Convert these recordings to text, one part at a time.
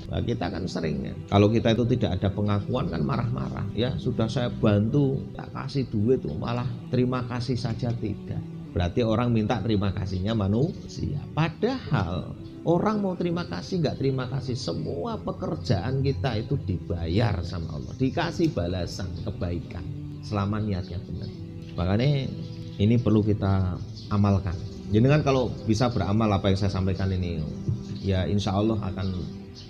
Nah, kita kan seringnya kalau kita itu tidak ada pengakuan kan marah-marah. Ya sudah saya bantu, tak kasih duit malah terima kasih saja tidak. Berarti orang minta terima kasihnya manusia. Padahal orang mau terima kasih nggak terima kasih, semua pekerjaan kita itu dibayar sama Allah, dikasih balasan kebaikan selama niatnya benar. Makanya ini perlu kita amalkan. Jenengan kalau bisa beramal apa yang saya sampaikan ini, ya insya Allah akan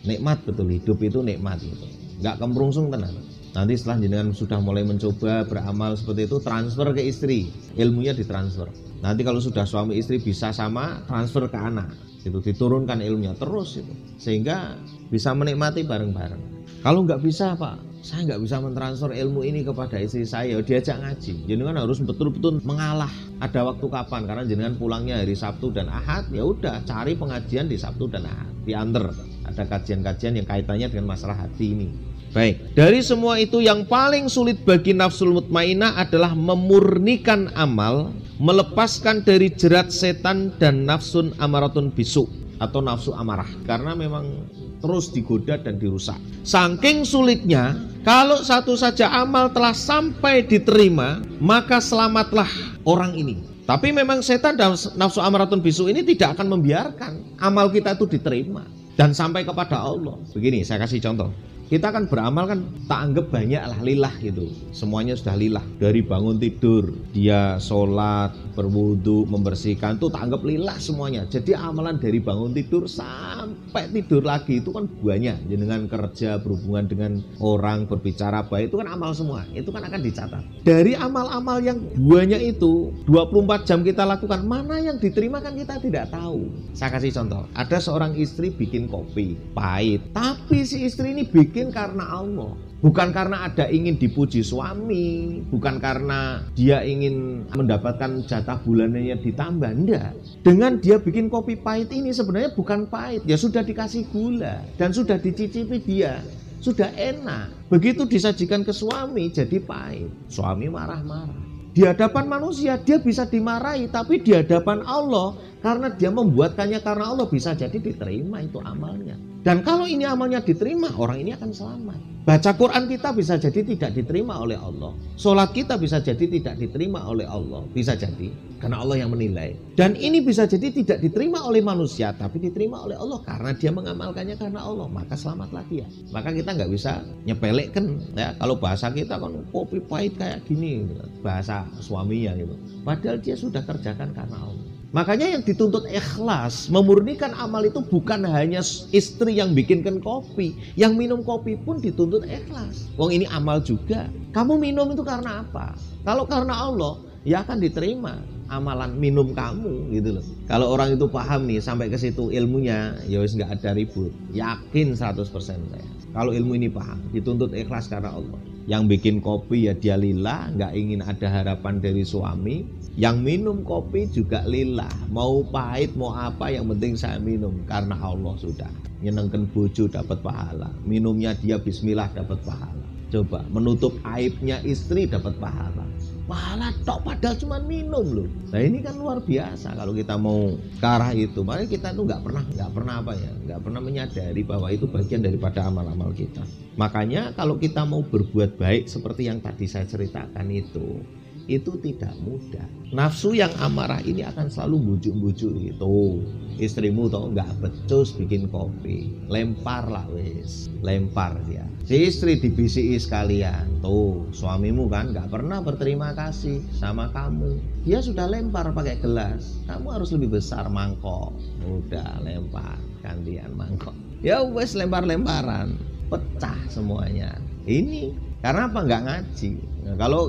nikmat betul. Hidup itu nikmat gitu, nggak kemrungsung tenan. Nanti setelah jenengan sudah mulai mencoba beramal seperti itu, transfer ke istri, ilmunya ditransfer. Nanti kalau sudah suami istri bisa sama, transfer ke anak, itu diturunkan ilmunya terus itu, sehingga bisa menikmati bareng-bareng. Kalau nggak bisa Pak, saya nggak bisa mentransfer ilmu ini kepada istri saya, diajak ngaji. Jenengan harus betul-betul mengalah. Ada waktu kapan? Karena jenengan pulangnya hari Sabtu dan Ahad, ya udah cari pengajian di Sabtu dan Ahad, diantar. Ada kajian-kajian yang kaitannya dengan masalah hati ini. Baik, dari semua itu yang paling sulit bagi nafsul mutmainah adalah memurnikan amal, melepaskan dari jerat setan dan nafsun amaratun bisu atau nafsu amarah, karena memang terus digoda dan dirusak. Saking sulitnya, kalau satu saja amal telah sampai diterima, maka selamatlah orang ini. Tapi memang setan dan nafsu amaratun bisu ini tidak akan membiarkan amal kita itu diterima dan sampai kepada Allah. Begini, saya kasih contoh. Kita kan beramal kan tak anggap banyak lah, lillah gitu. Semuanya sudah lillah. Dari bangun tidur, dia sholat, berwudu, membersihkan, itu tak anggap lillah semuanya. Jadi amalan dari bangun tidur sampai tidur lagi itu kan banyak. Dengan kerja, berhubungan dengan orang, berbicara baik, itu kan amal semua. Itu kan akan dicatat. Dari amal-amal yang banyak itu, 24 jam kita lakukan, mana yang diterima kan kita tidak tahu. Saya kasih contoh. Ada seorang istri bikin kopi, pahit. Tapi si istri ini bikin karena Allah, bukan karena ada ingin dipuji suami, bukan karena dia ingin mendapatkan jatah bulanannya ditambah, enggak. Dengan dia bikin kopi pahit ini sebenarnya bukan pahit, ya sudah dikasih gula dan sudah dicicipi dia, sudah enak. Begitu disajikan ke suami jadi pahit, suami marah-marah. Di hadapan manusia dia bisa dimarahi, tapi di hadapan Allah karena dia membuatkannya karena Allah bisa jadi diterima itu amalnya. Dan kalau ini amalnya diterima, orang ini akan selamat. Baca Quran kita bisa jadi tidak diterima oleh Allah. Sholat kita bisa jadi tidak diterima oleh Allah. Bisa jadi, karena Allah yang menilai. Dan ini bisa jadi tidak diterima oleh manusia, tapi diterima oleh Allah. Karena dia mengamalkannya karena Allah, maka selamatlah dia. Maka kita nggak bisa nyepelekkan. Ya, kalau bahasa kita kan kopi pahit kayak gini, bahasa suaminya gitu. Padahal dia sudah kerjakan karena Allah. Makanya yang dituntut ikhlas, memurnikan amal itu bukan hanya istri yang bikinkan kopi, yang minum kopi pun dituntut ikhlas. Wong ini amal juga. Kamu minum itu karena apa? Kalau karena Allah, ya akan diterima amalan minum kamu gitu loh. Kalau orang itu paham nih sampai ke situ ilmunya, ya wis nggak ada ribut. Yakin 100% saya. Kalau ilmu ini paham, dituntut ikhlas karena Allah. Yang bikin kopi ya dia lillah, nggak ingin ada harapan dari suami. Yang minum kopi juga lillah, mau pahit mau apa yang penting saya minum karena Allah sudah. Nyenengkan bojo dapat pahala, minumnya dia bismillah dapat pahala. Coba menutup aibnya istri dapat pahala. Pahala tok padahal cuma minum loh. Nah ini kan luar biasa kalau kita mau ke arah itu. Makanya kita tuh nggak pernah menyadari bahwa itu bagian daripada amal-amal kita. Makanya kalau kita mau berbuat baik seperti yang tadi saya ceritakan itu tidak mudah. Nafsu yang amarah ini akan selalu bujuk-bujuk itu. Istrimu tau nggak becus bikin kopi, lemparlah wis, lempar dia. Si istri dibisiki sekalian, tuh suamimu kan nggak pernah berterima kasih sama kamu. Dia sudah lempar pakai gelas, kamu harus lebih besar mangkok. Udah lempar, gantian mangkok. Ya wis lempar-lemparan, pecah semuanya. Ini karena apa? Nggak ngaji. Nah, kalau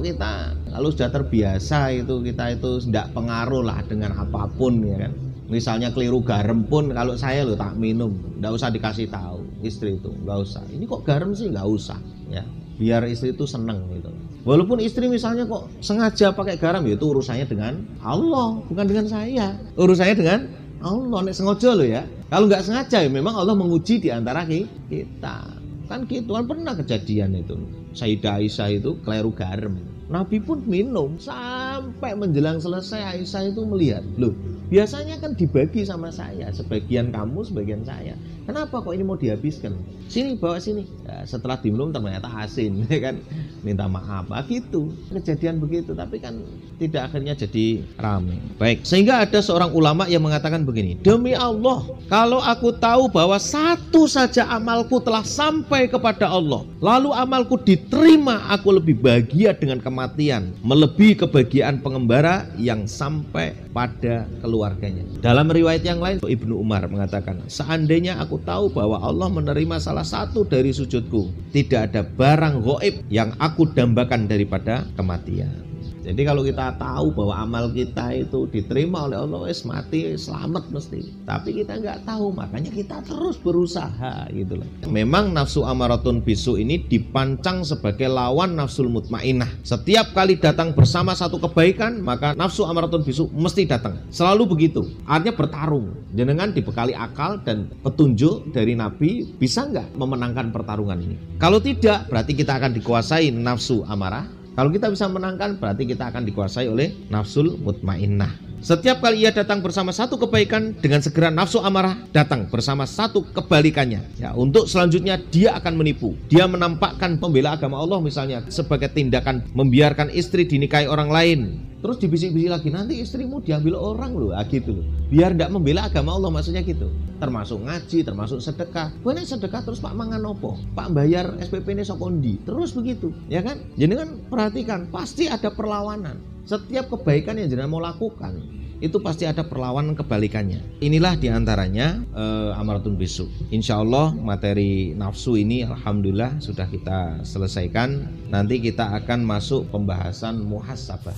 sudah terbiasa kita itu tidak pengaruh lah dengan apapun ya kan. Misalnya keliru garam pun kalau saya tak minum, nggak usah dikasih tahu istri itu, nggak usah. Ini kok garam sih, nggak usah ya. Biar istri itu seneng gitu. Walaupun istri misalnya kok sengaja pakai garam, ya itu urusannya dengan Allah, bukan dengan saya. Urusannya dengan Allah. Nek sengaja loh ya. Kalau nggak sengaja ya memang Allah menguji di antara kita. Kan gitu kan pernah kejadian itu. Sayyidah Aisyah itu keliru garam. Nabi pun minum sampai sampai menjelang selesai Aisyah itu melihat, loh biasanya kan dibagi sama saya, sebagian kamu, sebagian saya. Kenapa kok ini mau dihabiskan? Sini, bawa sini. Ya, setelah diminum ternyata asin, ya kan? Minta maaf. Nah, gitu. Kejadian begitu, tapi kan tidak akhirnya jadi ramai. Baik, sehingga ada seorang ulama yang mengatakan begini, demi Allah, kalau aku tahu bahwa satu saja amalku telah sampai kepada Allah, lalu amalku diterima, aku lebih bahagia dengan kematian, melebihi kebahagiaan pengembara yang sampai pada keluarganya. Dalam riwayat yang lain, Ibnu Umar mengatakan, seandainya aku tahu bahwa Allah menerima salah satu dari sujudku, tidak ada barang gaib yang aku dambakan daripada kematian. Jadi kalau kita tahu bahwa amal kita itu diterima oleh Allah, mati selamat mesti. Tapi kita nggak tahu, makanya kita terus berusaha gitu loh. Memang nafsu amaratun bisu ini dipancang sebagai lawan nafsul mutmainnah. Setiap kali datang bersama satu kebaikan, maka nafsu amaratun bisu mesti datang. Selalu begitu. Artinya bertarung. Jenengan dibekali akal dan petunjuk dari Nabi, bisa nggak memenangkan pertarungan ini? Kalau tidak, berarti kita akan dikuasai nafsu amarah. Kalau kita bisa menangkan, berarti kita akan dikuasai oleh nafsul mutmainnah. Setiap kali ia datang bersama satu kebaikan, dengan segera nafsu amarah datang bersama satu kebalikannya. Ya, untuk selanjutnya dia akan menipu. Dia menampakkan pembela agama Allah misalnya sebagai tindakan membiarkan istri dinikahi orang lain. Terus dibisik-bisik lagi, nanti istrimu diambil orang loh, gitu loh. Biar tidak membela agama Allah, maksudnya gitu. Termasuk ngaji, termasuk sedekah. Banyak sedekah terus Pak mangan opo, Pak bayar SPP ini sokondi, terus begitu, ya kan? Jadi kan perhatikan, pasti ada perlawanan. Setiap kebaikan yang jenengan mau lakukan, itu pasti ada perlawanan kebalikannya. Inilah diantaranya amaratun bisu. Insya Allah materi nafsu ini alhamdulillah sudah kita selesaikan. Nanti kita akan masuk pembahasan muhasabah.